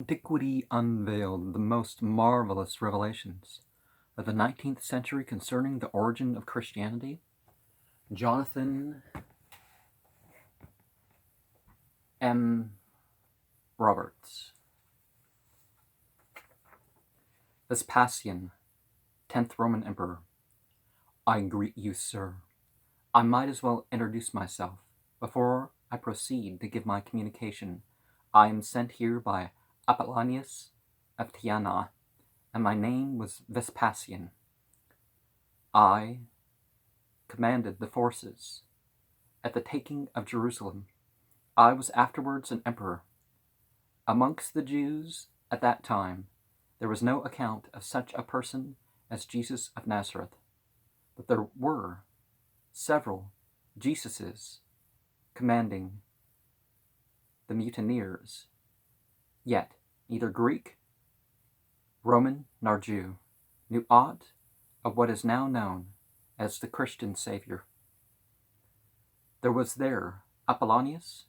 Antiquity Unveiled, the most marvelous revelations of the 19th century concerning the origin of Christianity. Jonathan M. Roberts. Vespasian, 10th Roman Emperor. I greet you, sir. I might as well introduce myself. Before I proceed to give my communication, I am sent here by Apollonius of Tyana, and my name was Vespasian. I commanded the forces at the taking of Jerusalem. I was afterwards an emperor. Amongst the Jews at that time, there was no account of such a person as Jesus of Nazareth, but there were several Jesuses commanding the mutineers. Yet neither Greek, Roman, nor Jew knew aught of what is now known as the Christian Savior. There was there Apollonius,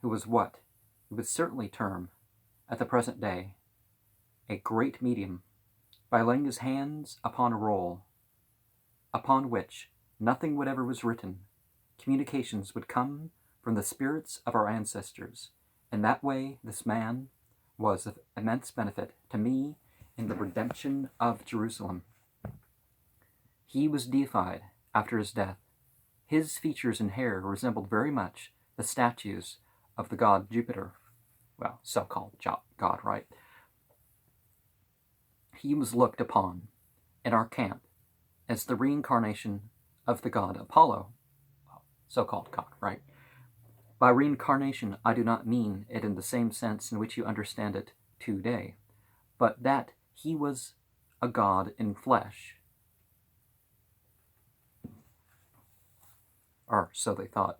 who was what we would certainly term, at the present day, a great medium, by laying his hands upon a roll, upon which nothing whatever was written. Communications would come from the spirits of our ancestors. In that way, this man was of immense benefit to me in the redemption of Jerusalem. He was deified after his death. His features and hair resembled very much the statues of the god Jupiter. Well, so-called god, right? He was looked upon in our camp as the reincarnation of the god Apollo. Well, so-called god, right? By reincarnation, I do not mean it in the same sense in which you understand it today, but that he was a god in flesh. Or so they thought.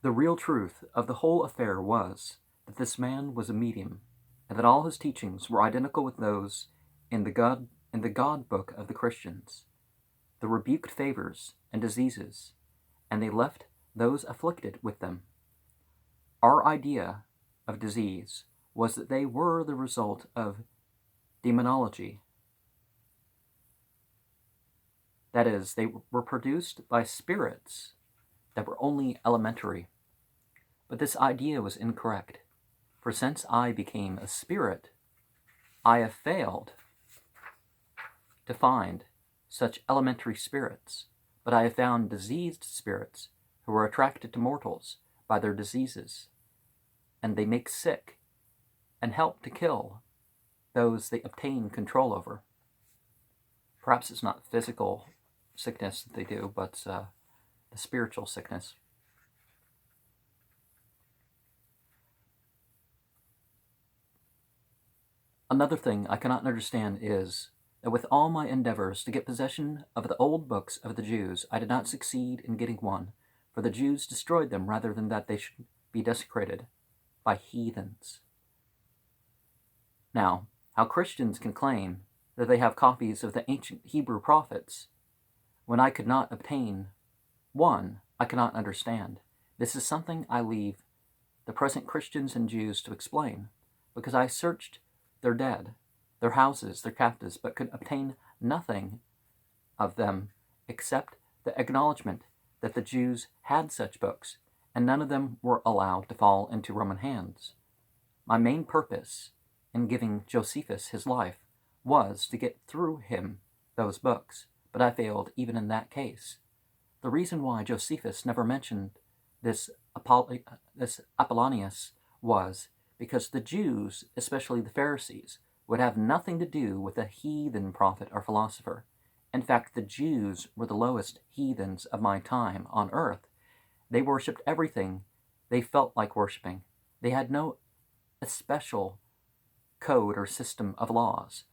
The real truth of the whole affair was that this man was a medium, and that all his teachings were identical with those in the God book of the Christians. The rebuked favors and diseases, and they left those afflicted with them. Our idea of disease was that they were the result of demonology. That is, they were produced by spirits that were only elementary. But this idea was incorrect, for since I became a spirit, I have failed to find such elementary spirits, but I have found diseased spirits who are attracted to mortals by their diseases, and they make sick and help to kill those they obtain control over. Perhaps it's not physical sickness that they do, but the spiritual sickness. Another thing I cannot understand is that with all my endeavors to get possession of the old books of the Jews, I did not succeed in getting one, for the Jews destroyed them rather than that they should be desecrated by heathens. Now, how Christians can claim that they have copies of the ancient Hebrew prophets, when I could not obtain one, I cannot understand. This is something I leave the present Christians and Jews to explain, because I searched their dead, their houses, their captives, but could obtain nothing of them except the acknowledgement that the Jews had such books, and none of them were allowed to fall into Roman hands. My main purpose in giving Josephus his life was to get through him those books, but I failed even in that case. The reason why Josephus never mentioned this Apollonius was because the Jews, especially the Pharisees, would have nothing to do with a heathen prophet or philosopher. In fact, the Jews were the lowest heathens of my time on earth. They worshipped everything they felt like worshipping. They had no especial code or system of laws.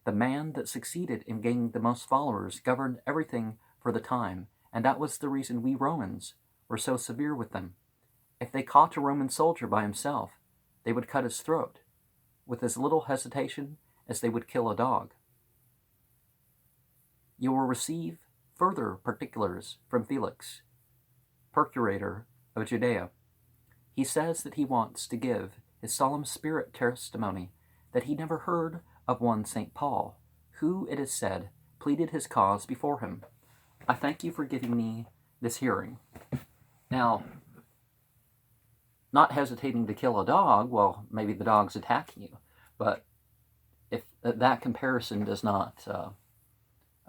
The man that succeeded in gaining the most followers governed everything for the time, and that was the reason we Romans were so severe with them. If they caught a Roman soldier by himself, they would cut his throat with as little hesitation as they would kill a dog. You will receive further particulars from Felix, procurator of Judea. He says that he wants to give his solemn spirit testimony that he never heard of one St. Paul, who, it is said, pleaded his cause before him. I thank you for giving me this hearing. Now, not hesitating to kill a dog, well, maybe the dog's attacking you, but if that comparison does not, I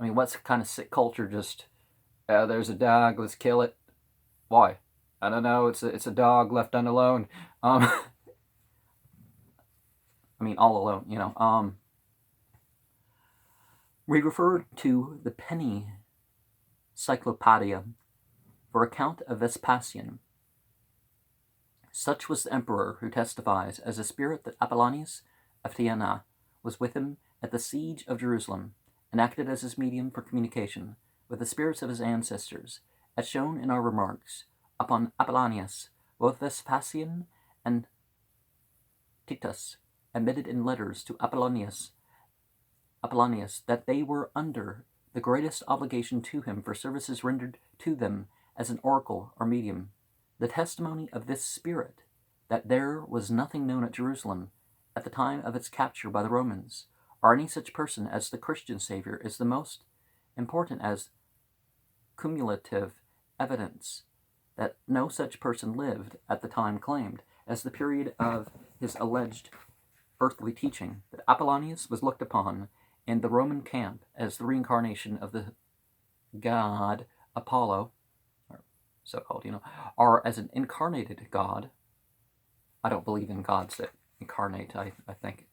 mean, what's kind of sick culture just, there's a dog, let's kill it. Why? I don't know, it's a dog left alone. I mean, all alone, you know. We refer to the Penny Cyclopedia for account of Vespasian. Such was the emperor who testifies as a spirit that Apollonius of Tyana was with him at the siege of Jerusalem, and acted as his medium for communication with the spirits of his ancestors, as shown in our remarks upon Apollonius. Both Vespasian and Titus admitted in letters to Apollonius that they were under the greatest obligation to him for services rendered to them as an oracle or medium. The testimony of this spirit, that there was nothing known at Jerusalem at the time of its capture by the Romans, or any such person as the Christian Savior, is the most important as cumulative evidence that no such person lived at the time claimed, as the period of his alleged earthly teaching, that Apollonius was looked upon in the Roman camp as the reincarnation of the god Apollo, or so-called, you know, or as an incarnated god. I don't believe in gods that incarnate. I think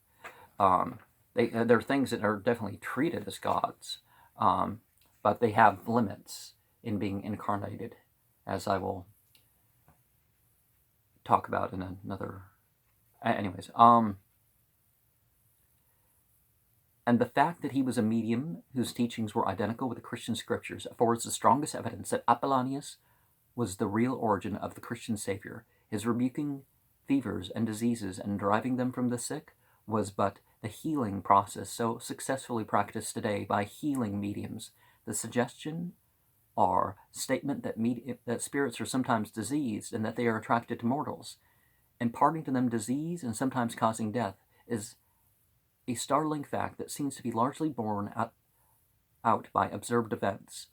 there are things that are definitely treated as gods, but they have limits in being incarnated, as I will talk about in another. Anyways, and the fact that he was a medium whose teachings were identical with the Christian scriptures affords the strongest evidence that Apollonius was the real origin of the Christian Savior. His rebuking fevers and diseases and driving them from the sick was but the healing process so successfully practiced today by healing mediums. The suggestion or statement that spirits are sometimes diseased and that they are attracted to mortals, imparting to them disease and sometimes causing death, is a startling fact that seems to be largely borne out by observed events.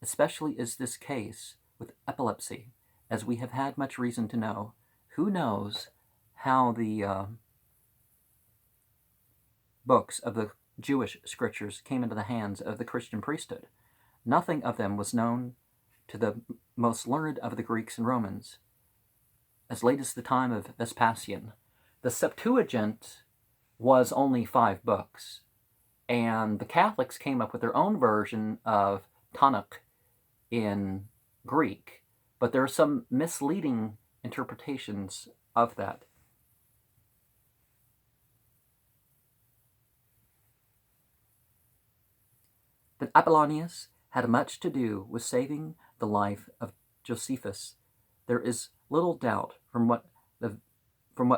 Especially is this case with epilepsy, as we have had much reason to know. Who knows how the books of the Jewish scriptures came into the hands of the Christian priesthood? Nothing of them was known to the most learned of the Greeks and Romans. As late as the time of Vespasian, the Septuagint was only 5 books, and the Catholics came up with their own version of Tanakh in Greek, but there are some misleading interpretations of that. That Apollonius had much to do with saving the life of Josephus, there is little doubt from what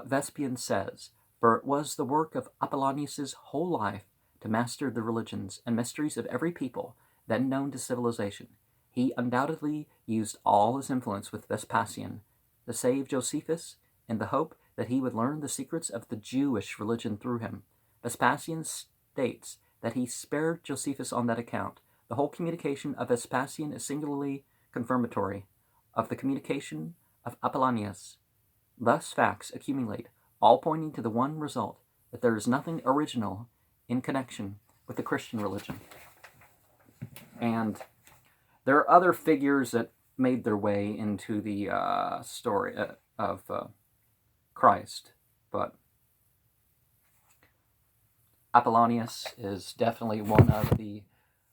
Vespasian says, for it was the work of Apollonius's whole life to master the religions and mysteries of every people then known to civilization. He undoubtedly used all his influence with Vespasian to save Josephus in the hope that he would learn the secrets of the Jewish religion through him. Vespasian states that he spared Josephus on that account. The whole communication of Vespasian is singularly confirmatory of the communication of Apollonius. Thus facts accumulate, all pointing to the one result, that there is nothing original in connection with the Christian religion. And there are other figures that made their way into the story of Christ, but Apollonius is definitely one of the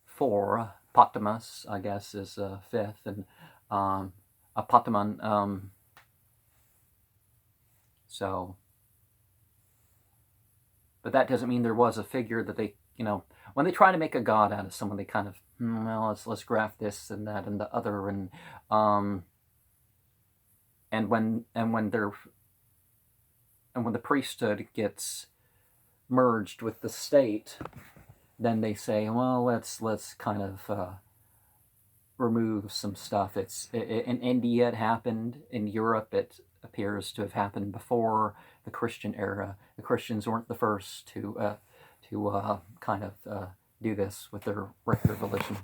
4. Potamus, I guess, is 5th, and Apotamon. So, but that doesn't mean there was a figure that they, when they try to make a god out of someone, they kind of, well, let's graft this and that and the other, and when the priesthood gets merged with the state, then they say, well, let's kind of remove some stuff. In India it happened. In Europe it appears to have happened before the Christian era. The Christians weren't the first to kind of do this with their record of religion.